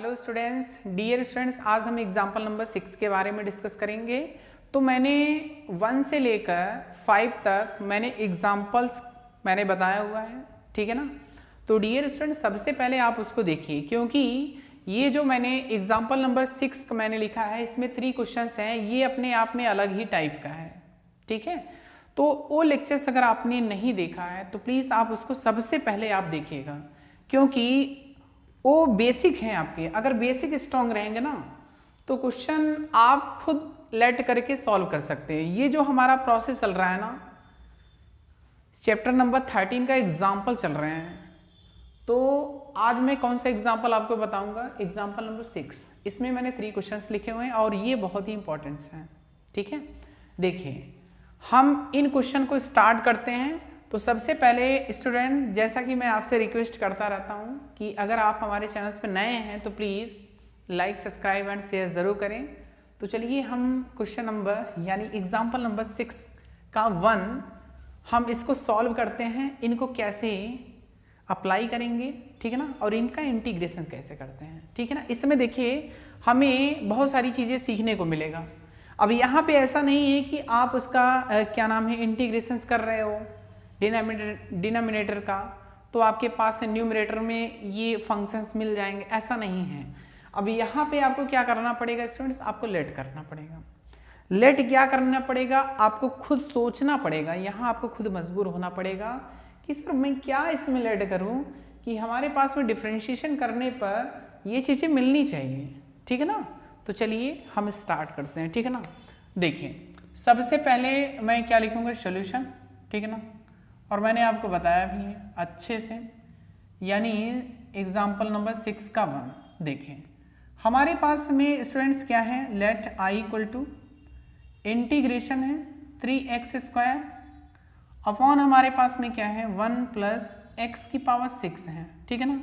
Hello students, dear students, आज हम example number 6 के बारे में डिस्कस करेंगे। तो मैंने 1 से लेकर 5 तक मैंने एग्जाम्पल्स बताया हुआ है, ठीक है ना। तो डियर स्टूडेंट्स, सबसे पहले आप उसको देखिए, क्योंकि ये जो मैंने एग्जाम्पल नंबर 6 का मैंने लिखा है, इसमें 3 क्वेश्चंस हैं, ये अपने आप में अलग ही टाइप का है, ठीक है। तो वो लेक्चर्स अगर आपने नहीं देखा है तो प्लीज़ आप उसको सबसे पहले आप देखिएगा, क्योंकि वो बेसिक हैं आपके। अगर बेसिक स्ट्रॉन्ग रहेंगे ना तो क्वेश्चन आप खुद लेट करके सॉल्व कर सकते हैं। ये जो हमारा प्रोसेस चल रहा है ना, चैप्टर नंबर 13 का एग्जाम्पल चल रहे हैं, तो आज मैं कौन सा एग्जाम्पल आपको बताऊंगा, एग्जाम्पल नंबर 6। इसमें मैंने 3 क्वेश्चंस लिखे हुए हैं और ये बहुत ही इंपॉर्टेंट हैं, ठीक है। देखिए, हम इन क्वेश्चन को स्टार्ट करते हैं। तो सबसे पहले स्टूडेंट, जैसा कि मैं आपसे रिक्वेस्ट करता रहता हूं कि अगर आप हमारे चैनल पर नए हैं तो please like, subscribe and share ज़रूर करें। तो चलिए हम क्वेश्चन नंबर यानी एग्जाम्पल नंबर 6 का 1 हम इसको सॉल्व करते हैं। इनको कैसे अप्लाई करेंगे, ठीक है ना, और इनका इंटीग्रेशन कैसे करते हैं, ठीक है ना। इसमें देखिए, हमें बहुत सारी चीज़ें सीखने को मिलेगा। अब यहाँ पे ऐसा नहीं है कि आप उसका क्या नाम है, इंटीग्रेशन कर रहे हो डिनोमिनेटर का, तो आपके पास न्यूमरेटर में ये फंक्शंस मिल जाएंगे, ऐसा नहीं है। अब यहाँ पे आपको क्या करना पड़ेगा स्टूडेंट्स, आपको लेट करना पड़ेगा। लेट क्या करना पड़ेगा, आपको खुद सोचना पड़ेगा, यहाँ आपको खुद मजबूर होना पड़ेगा कि सर मैं क्या इसमें लेट करूँ कि हमारे पास में डिफ्रेंशिएशन करने पर ये चीज़ें मिलनी चाहिए, ठीक है ना। तो चलिए हम स्टार्ट करते हैं, ठीक है ना। देखिए, सबसे पहले मैं क्या लिखूँगा, सोल्यूशन, ठीक है ना, और मैंने आपको बताया भी है अच्छे से, यानी एग्जाम्पल नंबर 6 का 1। देखें, हमारे पास में स्टूडेंट्स क्या है, let I equal to integration है 3x² अपॉन हमारे पास में क्या है 1 प्लस x की पावर 6 है, ठीक है ना,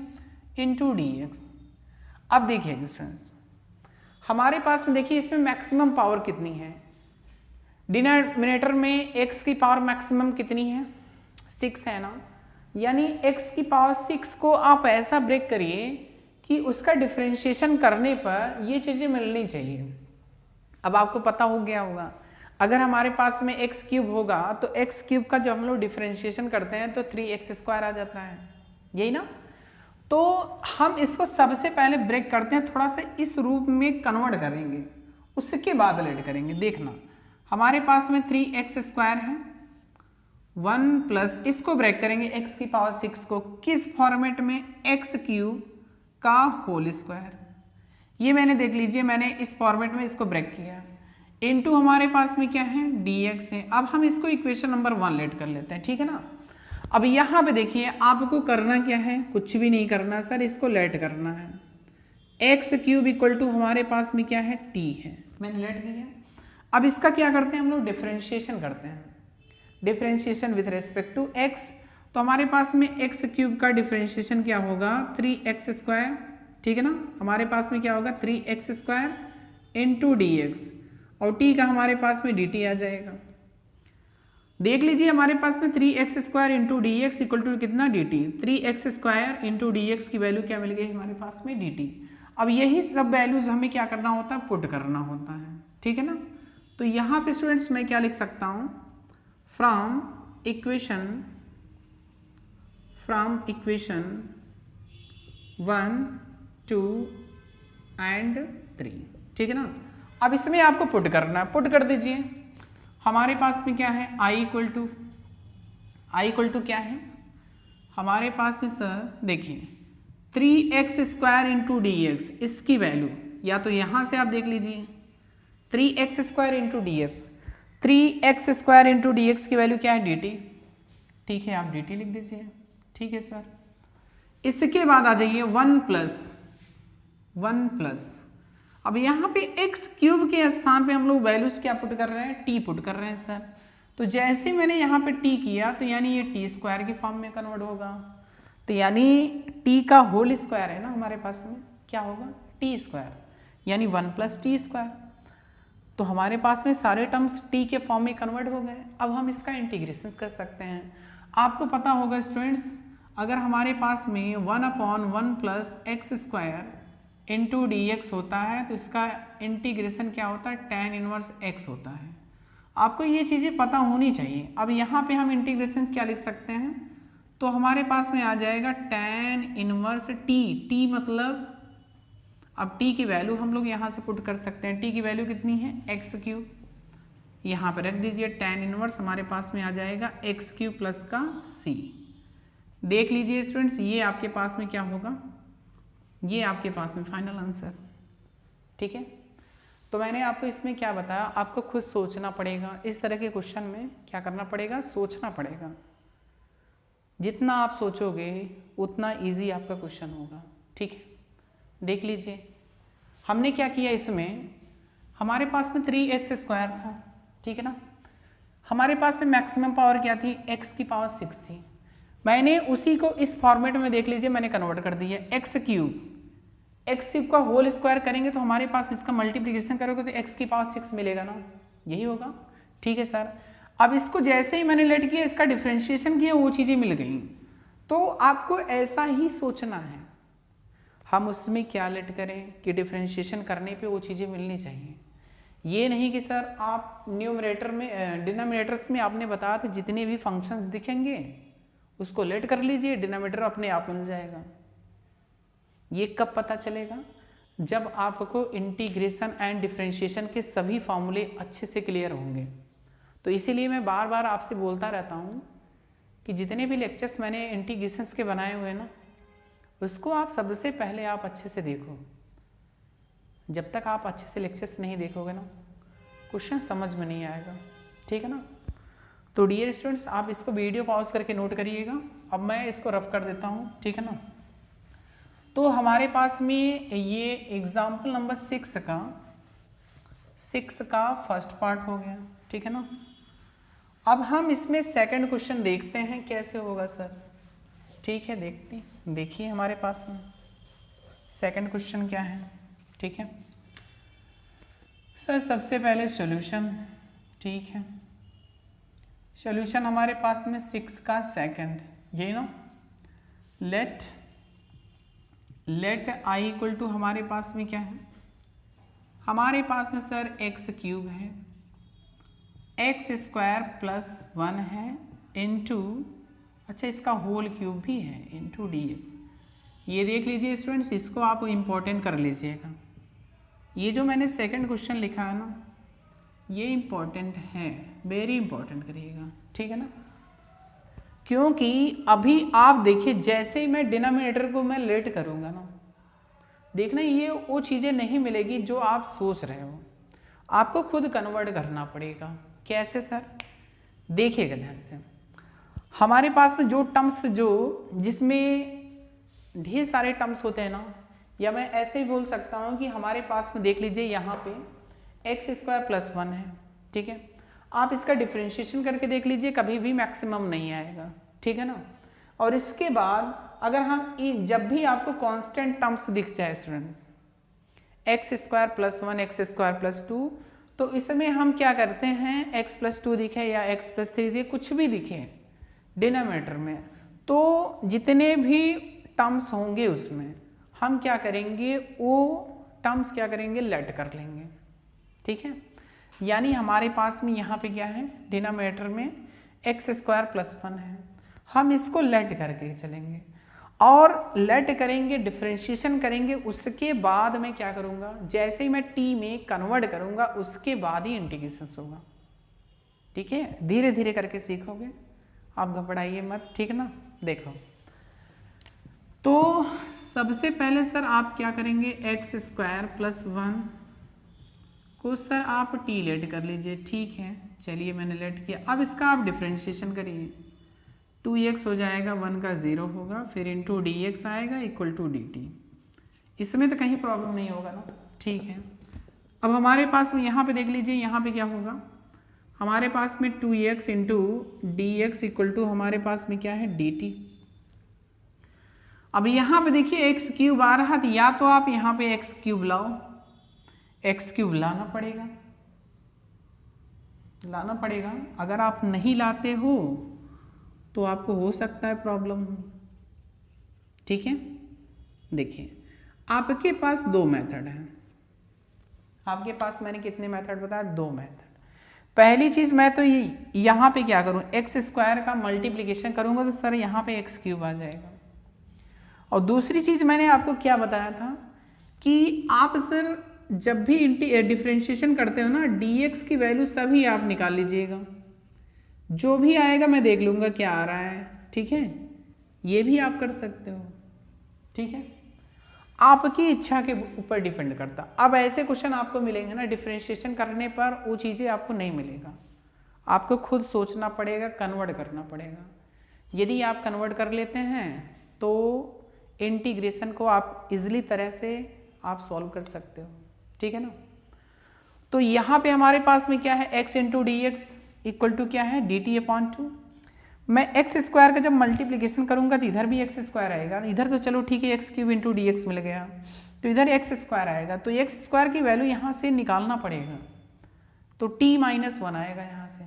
इंटू dx। अब देखिए स्टूडेंट्स, हमारे पास में देखिए इसमें मैक्सिमम पावर कितनी है, डिनोमिनेटर में x की पावर मैक्सिमम कितनी है, 6 है ना। यानी x की पावर 6 को आप ऐसा ब्रेक करिए कि उसका डिफरेंशिएशन करने पर ये चीज़ें मिलनी चाहिए। अब आपको पता हो गया होगा, अगर हमारे पास में x क्यूब होगा तो x क्यूब का जब हम लोग डिफरेंशिएशन करते हैं तो 3x² आ जाता है, यही ना। तो हम इसको सबसे पहले ब्रेक करते हैं, थोड़ा सा इस रूप में कन्वर्ट करेंगे, उसके बाद लेट करेंगे। देखना, हमारे पास में 3x² है, 1 प्लस इसको ब्रेक करेंगे x की पावर 6 को, किस फॉर्मेट में, x क्यूब का होल स्क्वायर। ये मैंने देख लीजिए, मैंने इस फॉर्मेट में इसको ब्रेक किया, इनटू हमारे पास में क्या है, dx है। अब हम इसको इक्वेशन नंबर 1 लेट कर लेते हैं, ठीक है ना। अब यहाँ पे देखिए, आपको करना क्या है, कुछ भी नहीं करना सर, इसको लेट करना है। x क्यूब इक्वल टू हमारे पास में क्या है, t है, मैंने लेट किया। अब इसका क्या करते हैं हम लोग, डिफरेंशिएशन करते हैं, differentiation with respect to x। तो हमारे पास में x क्यूब का डिफरेंशिएशन क्या होगा, 3x², ठीक है ना। हमारे पास में क्या होगा, 3x² इंटू dx, और t का हमारे पास में dt आ जाएगा। देख लीजिए, हमारे पास में 3x² into dx equal to कितना, dt। 3x² इंटू dx की वैल्यू क्या मिल गई हमारे पास में, dt। अब यही सब वैल्यूज हमें क्या करना होता है, पुट करना होता है, ठीक है ना। तो यहाँ पे स्टूडेंट्स मैं क्या लिख सकता हूँ, फ्रॉम इक्वेशन 1, 2 एंड 3, ठीक है ना। अब इसमें आपको पुट करना है, पुट कर दीजिए। हमारे पास में क्या है, i इक्वल टू क्या है हमारे पास में सर, देखिए 3x² इंटू dx, इसकी वैल्यू या तो यहाँ से आप देख लीजिए, 3x² into dx, 3x² into dx की वैल्यू क्या है, dt, ठीक है, आप dt लिख दीजिए, ठीक है सर। इसके बाद आ जाइए 1 प्लस, अब यहाँ पे x क्यूब के स्थान पे हम लोग वैल्यूज क्या पुट कर रहे हैं, t पुट कर रहे हैं सर। तो जैसे मैंने यहाँ पे t किया तो यानी ये t² के फॉर्म में कन्वर्ट होगा, तो यानी t का होल स्क्वायर है ना हमारे पास में, क्या होगा, t², यानी 1 प्लस t²। तो हमारे पास में सारे टर्म्स t के फॉर्म में कन्वर्ट हो गए। अब हम इसका इंटीग्रेशन कर सकते हैं। आपको पता होगा स्टूडेंट्स, अगर हमारे पास में 1/1 plus x² into D x होता है, तो इसका इंटीग्रेशन क्या होता है, tan इनवर्स x होता है। आपको ये चीज़ें पता होनी चाहिए। अब यहाँ पे हम इंटीग्रेशन क्या लिख सकते हैं, तो हमारे पास में आ जाएगा tan इनवर्स t मतलब, अब t की वैल्यू हम लोग यहाँ से पुट कर सकते हैं। t की वैल्यू कितनी है, एक्स क्यूब, यहाँ पर रख दीजिए। tan इनवर्स हमारे पास में आ जाएगा एक्स क्यूब प्लस का c। देख लीजिए स्टूडेंट्स, ये आपके पास में क्या होगा, ये आपके पास में फाइनल आंसर। ठीक है, तो मैंने आपको इसमें क्या बताया, आपको खुद सोचना पड़ेगा। इस तरह के क्वेश्चन में क्या करना पड़ेगा, सोचना पड़ेगा। जितना आप सोचोगे उतना इजी आपका क्वेश्चन होगा। ठीक है, देख लीजिए हमने क्या किया, इसमें हमारे पास में 3x² था। ठीक है ना, हमारे पास में मैक्सिमम पावर क्या थी, x की पावर 6 थी। मैंने उसी को इस फॉर्मेट में देख लीजिए मैंने कन्वर्ट कर दिया, एक्स क्यूब का होल स्क्वायर करेंगे तो हमारे पास इसका मल्टीप्लिकेशन करोगे तो x की पावर 6 मिलेगा ना, यही होगा। ठीक है सर, अब इसको जैसे ही मैंने लेट किया, इसका डिफरेंशिएशन किया, वो चीज़ें मिल गई। तो आपको ऐसा ही सोचना है, हम उसमें क्या लेट करें कि डिफरेंशिएशन करने पे वो चीज़ें मिलनी चाहिए। ये नहीं कि सर आप न्यूमरेटर में डिनोमिनेटर्स में आपने बताया था जितने भी फंक्शंस दिखेंगे उसको लेट कर लीजिए, डिनोमिनेटर अपने आप मिल जाएगा। ये कब पता चलेगा, जब आपको इंटीग्रेशन एंड डिफरेंशिएशन के सभी फॉर्मूले अच्छे से क्लियर होंगे। तो इसीलिए मैं बार बार आपसे बोलता रहता हूँ कि जितने भी लेक्चर्स मैंने इंटीग्रेशंस के बनाए हुए हैं ना, उसको आप सबसे पहले आप अच्छे से देखो। जब तक आप अच्छे से लेक्चर्स नहीं देखोगे ना, क्वेश्चन समझ में नहीं आएगा। ठीक है ना, तो डियर स्टूडेंट्स आप इसको वीडियो पॉज करके नोट करिएगा। अब मैं इसको रफ कर देता हूँ। ठीक है ना, तो हमारे पास में ये एग्जाम्पल नंबर 6 का फर्स्ट पार्ट हो गया। ठीक है ना, अब हम इसमें सेकंड क्वेश्चन देखते हैं कैसे होगा सर। ठीक है, देखिए हमारे पास में सेकंड क्वेश्चन क्या है। ठीक है सर, सबसे पहले सॉल्यूशन। ठीक है, सॉल्यूशन हमारे पास में 6 का सेकंड, यही ना, लेट i इक्वल टू हमारे पास में क्या है, हमारे पास में सर एक्स क्यूब है, x² प्लस 1 है इंटू, अच्छा इसका होल क्यूब भी है, इंटू dx। ये देख लीजिए स्टूडेंट्स, इसको आप इम्पोर्टेंट कर लीजिएगा। ये जो मैंने सेकंड क्वेश्चन लिखा है ना, ये इम्पोर्टेंट है, वेरी इंपॉर्टेंट करिएगा। ठीक है ना, क्योंकि अभी आप देखिए जैसे ही मैं डिनोमिनेटर को मैं लेट करूंगा ना, देखना ये वो चीज़ें नहीं मिलेगी जो आप सोच रहे हो, आपको खुद कन्वर्ट करना पड़ेगा। कैसे सर, देखिएगा ध्यान से। हमारे पास में जो टर्म्स जिसमें ढेर सारे टर्म्स होते हैं ना, या मैं ऐसे ही बोल सकता हूँ कि हमारे पास में देख लीजिए यहाँ पे x² प्लस 1 है। ठीक है, आप इसका डिफरेंशिएशन करके देख लीजिए, कभी भी मैक्सिमम नहीं आएगा। ठीक है ना, और इसके बाद अगर हम जब भी आपको कांस्टेंट टर्म्स दिख जाए students, x² plus 1 x² plus 2, तो इसमें हम क्या करते हैं, x प्लस 2 दिखे या x प्लस 3 दिखे, कुछ भी दिखे डिनोमिनेटर में, तो जितने भी टर्म्स होंगे उसमें हम क्या करेंगे, वो टर्म्स क्या करेंगे, लेट कर लेंगे। ठीक है, यानी हमारे पास में यहाँ पे क्या है, डिनोमिनेटर में x² प्लस 1 है, हम इसको लेट करके चलेंगे और लेट करेंगे, डिफरेंशिएशन करेंगे। उसके बाद मैं क्या करूँगा, जैसे ही मैं t में कन्वर्ट करूँगा उसके बाद ही इंटीग्रेशन होगा। ठीक है, धीरे धीरे करके सीखोगे, आप घबराइए मत। ठीक है ना, देखो तो सबसे पहले सर आप क्या करेंगे, x² प्लस 1 को सर आप t लेट कर लीजिए। ठीक है, चलिए मैंने लेट किया। अब इसका आप डिफरेंशिएशन करिए, 2x हो जाएगा, 1 का 0 होगा, फिर इंटू dx आएगा इक्वल टू dt। इसमें तो कहीं प्रॉब्लम नहीं होगा ना। ठीक है, अब हमारे पास में यहाँ पे देख लीजिए, यहाँ पे क्या होगा, हमारे पास में 2x into dx equal to हमारे पास में क्या है, dt। अब यहाँ पे देखिए x³ आ रहा था, या तो आप यहाँ पे x³ लाओ, x³ लाना पड़ेगा। अगर आप नहीं लाते हो तो आपको हो सकता है प्रॉब्लम। ठीक है, देखिए आपके पास दो मेथड हैं, आपके पास मैंने कितने मेथड बताया, दो मेथड। पहली चीज मैं तो यहाँ पे क्या करूँ, एक्स स्क्वायर का मल्टीप्लीकेशन करूंगा तो सर यहाँ पे एक्स क्यूब आ जाएगा। और दूसरी चीज मैंने आपको क्या बताया था कि आप सर जब भी डिफरेंशिएशन करते हो ना, dx की वैल्यू सभी आप निकाल लीजिएगा, जो भी आएगा मैं देख लूंगा क्या आ रहा है, ठीक है, ये भी आप कर सकते हो, ठीक है, आपकी इच्छा के ऊपर डिपेंड करता। अब ऐसे क्वेश्चन आपको मिलेंगे ना डिफरेंशिएशन करने पर, वो चीज़ें आपको नहीं मिलेगा, आपको खुद सोचना पड़ेगा, कन्वर्ट करना पड़ेगा। यदि आप कन्वर्ट कर लेते हैं तो इंटीग्रेशन को आप इजीली तरह से आप सॉल्व कर सकते हो, ठीक है ना। तो यहाँ पे हमारे पास में क्या है, x into D x equal to क्या है, डी टी अपॉन टू। मैं एक्स स्क्वायर का जब मल्टीप्लीकेशन करूंगा तो इधर भी एक्स स्क्वायर आएगा, इधर तो चलो ठीक है X cube into D X मिल गया, तो इधर एक्स स्क्वायर आएगा, तो एक्स स्क्वायर की वैल्यू यहाँ से निकालना पड़ेगा, तो टी माइनस वन आएगा यहाँ से।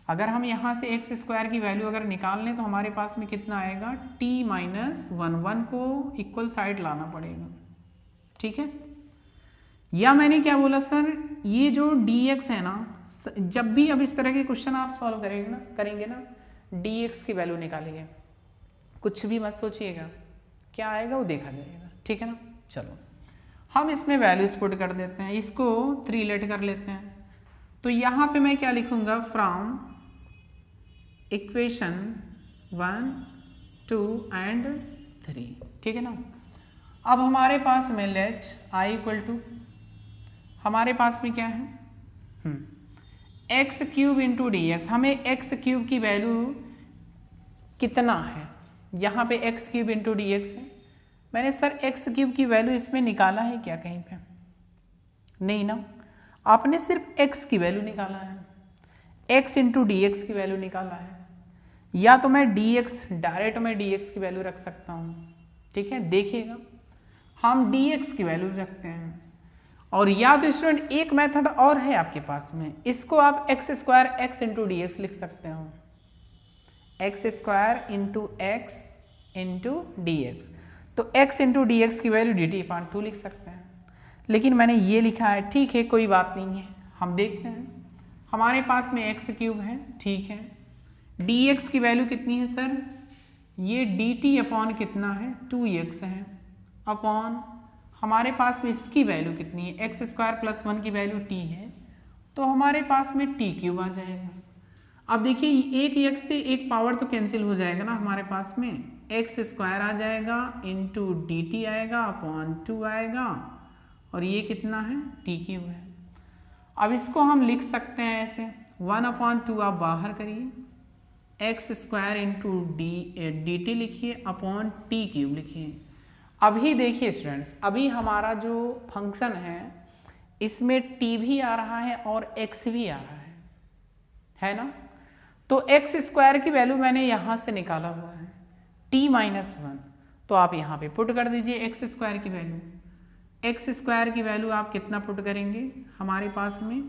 अगर हम यहाँ से एक्स स्क्वायर की वैल्यू अगर निकाल लें तो हमारे पास में कितना आएगा, टी माइनस वन, वन को इक्वल साइड लाना पड़ेगा, ठीक है। या मैंने क्या बोला सर, ये जो dx है ना, जब भी अब इस तरह के क्वेश्चन आप सॉल्व करेंगे ना dx की वैल्यू निकालिए, कुछ भी मत सोचिएगा, क्या आएगा वो देखा जाएगा, ठीक है ना। चलो हम इसमें वैल्यूज पुट कर देते हैं, इसको 3 लेट कर लेते हैं। तो यहाँ पे मैं क्या लिखूंगा, फ्रॉम इक्वेशन 1, 2 एंड 3, ठीक है ना। अब हमारे पास में लेट i इक्वल टू, हमारे पास में क्या है, X cube into D x. हमें एक्स क्यूब की वैल्यू कितना है, यहाँ पे x cube into D x है। मैंने सर एक्स क्यूब की वैल्यू इसमें निकाला है क्या कहीं पे, नहीं ना, आपने सिर्फ एक्स की वैल्यू निकाला है, एक्स इंटू डी एक्स की वैल्यू निकाला है। या तो मैं डी एक्स डायरेक्ट मैं डी एक्स की वैल्यू रख सकता हूँ, ठीक है, देखिएगा हम डी एक्स की वैल्यू रखते हैं। और या तो स्टूडेंट एक मेथड और है आपके पास में, इसको आप x square x into D x लिख सकते हो, x square into x into D x. तो एक्स इंटू डी एक्स की वैल्यू डी टी अपॉन 2 लिख सकते हैं, लेकिन मैंने ये लिखा है, ठीक है कोई बात नहीं है, हम देखते हैं। हमारे पास में एक्स क्यूब है, ठीक है, डी एक्स की वैल्यू कितनी है सर, ये डी टी अपॉन कितना है 2x है, अपॉन हमारे पास में इसकी वैल्यू कितनी है, एक्स स्क्वायर प्लस 1 की वैल्यू t है, तो हमारे पास में टी क्यूब आ जाएगा। अब देखिए एक x से एक पावर तो कैंसिल हो जाएगा ना, हमारे पास में एक्स स्क्वायर आ जाएगा इंटू डी टी आएगा अपॉन 2 आएगा, और ये कितना है टी क्यूब है। अब इसको हम लिख सकते हैं ऐसे, 1/2 आप बाहर करिए, x square into d T लिखिए अपॉन टी क्यूब लिखिए। अभी देखिए स्टूडेंट्स, अभी हमारा जो फंक्शन है इसमें t भी आ रहा है और x भी आ रहा है ना। तो एक्स स्क्वायर की वैल्यू मैंने यहाँ से निकाला हुआ है t माइनस 1, तो आप यहाँ पे पुट कर दीजिए एक्स स्क्वायर की वैल्यू। एक्स स्क्वायर की वैल्यू आप कितना पुट करेंगे, हमारे पास में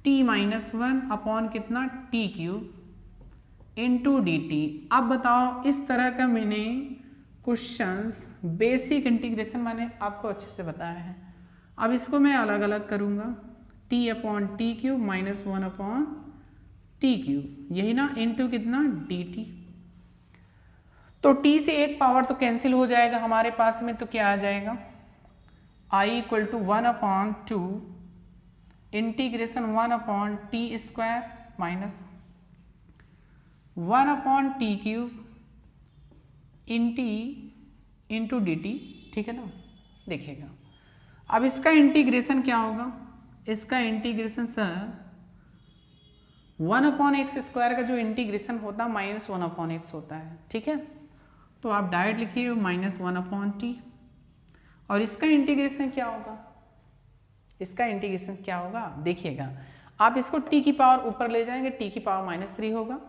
t माइनस 1 अपॉन कितना T cube into d T. अब बताओ इस तरह का मैंने क्वेश्चंस बेसिक इंटीग्रेशन मैंने आपको अच्छे से बताया है। अब इसको मैं अलग अलग करूंगा, t upon t cube minus 1 upon t cube, यही ना, इंटू कितना डी टी। तो t से एक पावर तो कैंसिल हो जाएगा हमारे पास में, तो क्या आ जाएगा i equal to 1/2 integration 1 upon t square minus 1 upon t cube into d t, ठीक है ना। देखिएगा अब इसका इंटीग्रेशन क्या होगा, इसका integration sir 1 upon x square का जो इंटीग्रेशन होता है माइनस 1 अपॉन एक्स होता है, ठीक है। तो आप डायरेक्ट लिखिए माइनस 1 अपॉन टी, और इसका इंटीग्रेशन क्या होगा, इसका इंटीग्रेशन क्या होगा देखिएगा, आप इसको t की पावर ऊपर ले जाएंगे, t की पावर -3 होगा,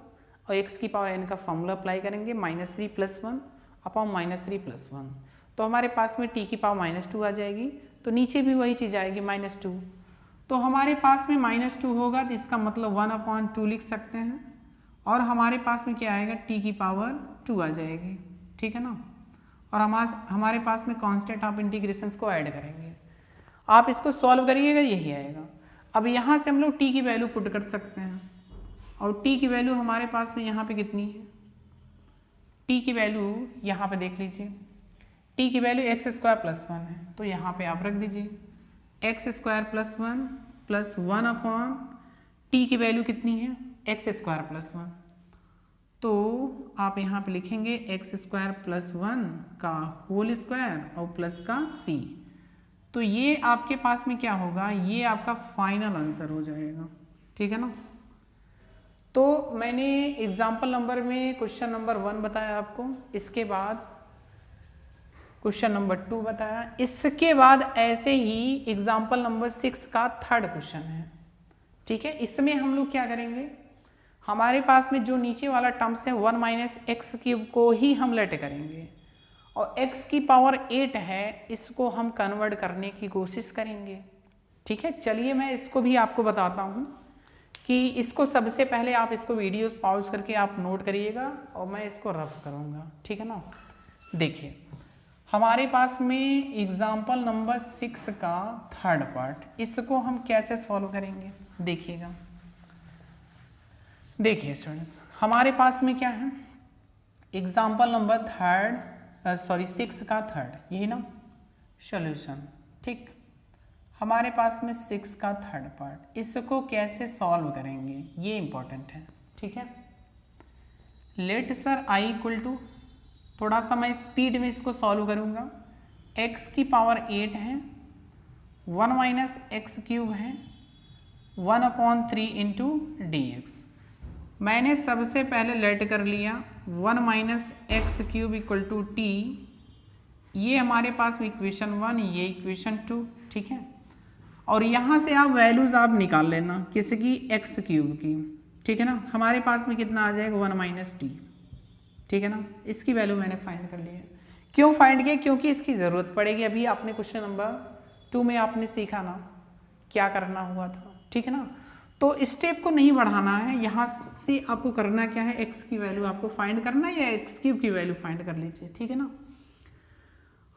और x की पावर n का फॉर्मूला अप्लाई करेंगे -3 + 1 अपॉन -3 + 1, तो हमारे पास में t की पावर -2 आ जाएगी, तो नीचे भी वही चीज़ आएगी -2, तो हमारे पास में -2 होगा, तो इसका मतलब 1/2 लिख सकते हैं, और हमारे पास में क्या आएगा t की पावर 2 आ जाएगी, ठीक है ना। और हमारे पास में कांस्टेंट ऑफ इंटीग्रेशंस को ऐड करेंगे। आप इसको सॉल्व करिएगा, यही आएगा। अब यहाँ से हम लोग t की वैल्यू पुट कर सकते हैं, और t की वैल्यू हमारे पास में यहाँ पे कितनी है, t की वैल्यू यहाँ पे देख लीजिए, t की वैल्यू x² + 1 है, तो यहाँ पे आप रख दीजिए x² + 1 प्लस 1 अपॉन t की वैल्यू कितनी है, x² + 1, तो आप यहाँ पे लिखेंगे x² + 1 का होल स्क्वायर और प्लस का c, तो ये आपके पास में क्या होगा, ये आपका फाइनल आंसर हो जाएगा, ठीक है ना। तो मैंने एग्जाम्पल नंबर में क्वेश्चन नंबर 1 बताया आपको, इसके बाद क्वेश्चन नंबर 2 बताया, इसके बाद ऐसे ही एग्जाम्पल नंबर 6 का थर्ड क्वेश्चन है, ठीक है। इसमें हम लोग क्या करेंगे, हमारे पास में जो नीचे वाला टर्म्स है 1 - x³ को ही हम लेट करेंगे, और x की पावर 8 है, इसको हम कन्वर्ट करने की कोशिश करेंगे, ठीक है। चलिए मैं इसको भी आपको बताता हूँ कि इसको सबसे पहले आप इसको वीडियो पॉज करके आप नोट करिएगा और मैं इसको रफ करूँगा, ठीक है ना। देखिए हमारे पास में एग्जाम्पल नंबर 6 का थर्ड पार्ट, इसको हम कैसे सॉल्व करेंगे देखिएगा। देखिए स्टूडेंट्स, हमारे पास में क्या है, एग्जाम्पल नंबर 6 का थर्ड, यही ना सॉल्यूशन, ठीक। हमारे पास में 6 का थर्ड पार्ट, इसको कैसे सॉल्व करेंगे ये इंपॉर्टेंट है, ठीक है। लेट सर i = थोड़ा सा मैं स्पीड में इसको सॉल्व करूंगा, x की पावर 8 है, 1 - x³ है, 1/3 × dx। मैंने सबसे पहले लेट कर लिया 1 - x³ = t, ये हमारे पास इक्वेशन 1, ये इक्वेशन 2, ठीक है। और यहाँ से आप वैल्यूज आप निकाल लेना किसकी, x³ की, ठीक है ना। हमारे पास में कितना आ जाएगा 1 - t, ठीक है ना। इसकी वैल्यू मैंने फाइंड कर ली है। क्यों फाइंड किया, क्योंकि इसकी ज़रूरत पड़ेगी। अभी आपने क्वेश्चन नंबर 2 में आपने सीखा ना क्या करना हुआ था, ठीक है ना। तो स्टेप को नहीं बढ़ाना है, यहाँ से आपको करना क्या है, x की वैल्यू आपको फाइंड करना है, या x³ की वैल्यू फाइंड कर लीजिए, ठीक है ना।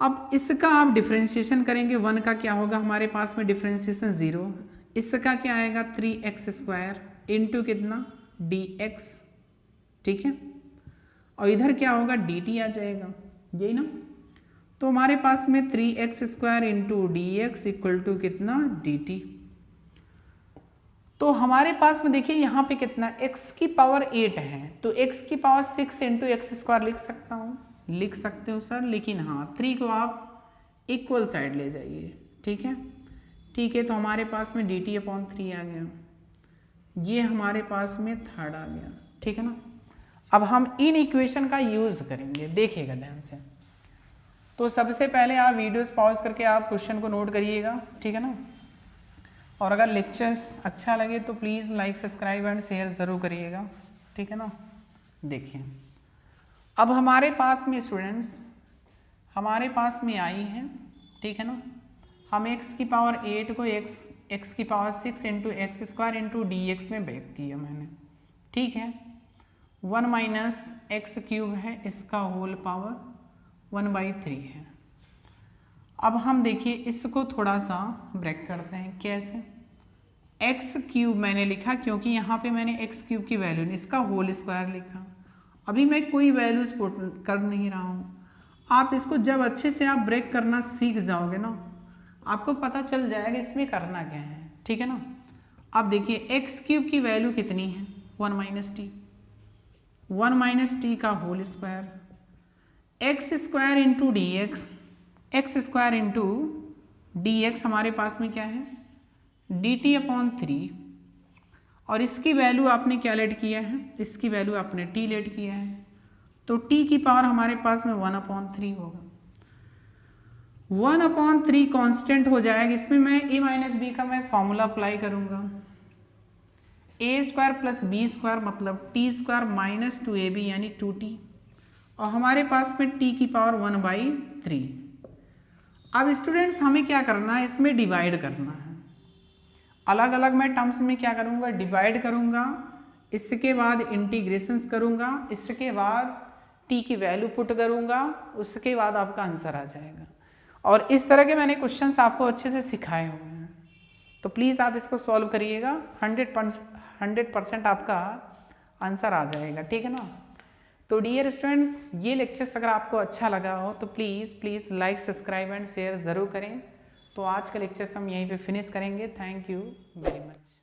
अब इसका आप डिफ्रेंशिएशन करेंगे, 1 का क्या होगा हमारे पास में डिफ्रेंशिएशन 0, इसका क्या आएगा 3x² इंटू कितना dx, ठीक है। और इधर क्या होगा dt आ जाएगा, यही ना। तो हमारे पास में 3x² इंटू dx = कितना dt। तो हमारे पास में देखिए यहाँ पे कितना x की पावर 8 है, तो x की पावर 6 इंटू x² लिख सकता हूँ, लिख सकते हो सर, लेकिन हाँ 3 को आप इक्वल साइड ले जाइए, ठीक है। ठीक है, तो हमारे पास में dt/3 आ गया, ये हमारे पास में थर्ड आ गया, ठीक है ना। अब हम इन इक्वेशन का यूज करेंगे, देखिएगा ध्यान से। तो सबसे पहले आप वीडियोस पॉज करके आप क्वेश्चन को नोट करिएगा, ठीक है ना। और अगर लेक्चर्स अच्छा लगे तो please like, subscribe and share ज़रूर करिएगा, ठीक है ना। देखिए अब हमारे पास में स्टूडेंट्स, हमारे पास में आई है, ठीक है ना। हम x की पावर 8 को x की power 6 into x² into dx में बैक किया मैंने, ठीक है। 1 - x³ है, इसका होल पावर 1/3 है। अब हम देखिए इसको थोड़ा सा ब्रेक करते हैं, कैसे। x³ मैंने लिखा क्योंकि यहाँ पे मैंने x³ की वैल्यू नहीं, इसका होल स्क्वायर लिखा। अभी मैं कोई वैल्यूज पुट कर नहीं रहा हूँ, आप इसको जब अच्छे से आप ब्रेक करना सीख जाओगे ना, आपको पता चल जाएगा इसमें करना क्या है, ठीक है ना। अब देखिए x³ की वैल्यू कितनी है 1 - t, 1 - t का whole square, x² into dx, x² into dx हमारे पास में क्या है dt/3, और इसकी वैल्यू आपने क्या लेट किया है, इसकी वैल्यू आपने t लेट किया है, तो t की पावर हमारे पास में 1/3 होगा। 1/3 कांस्टेंट हो जाएगा, इसमें मैं a - b का मैं फॉर्मूला अप्लाई करूंगा, a² + b² मतलब t² - 2ab यानी 2t, और हमारे पास में t की पावर 1/3। अब स्टूडेंट्स हमें क्या करना है, इसमें डिवाइड करना है। अलग अलग मैं टर्म्स में क्या करूंगा, डिवाइड करूंगा, इसके बाद इंटीग्रेशंस करूंगा, इसके बाद टी की वैल्यू पुट करूँगा, उसके बाद आपका आंसर आ जाएगा। और इस तरह के मैंने क्वेश्चंस आपको अच्छे से सिखाए हुए हैं, तो प्लीज़ आप इसको सॉल्व करिएगा, 100% आपका आंसर आ जाएगा, ठीक है ना। तो डियर स्टूडेंट्स, ये लेक्चर्स अगर आपको अच्छा लगा हो तो please like, subscribe and share ज़रूर करें। तो आज का लेक्चर्स हम यहीं पे फिनिश करेंगे। Thank you very much.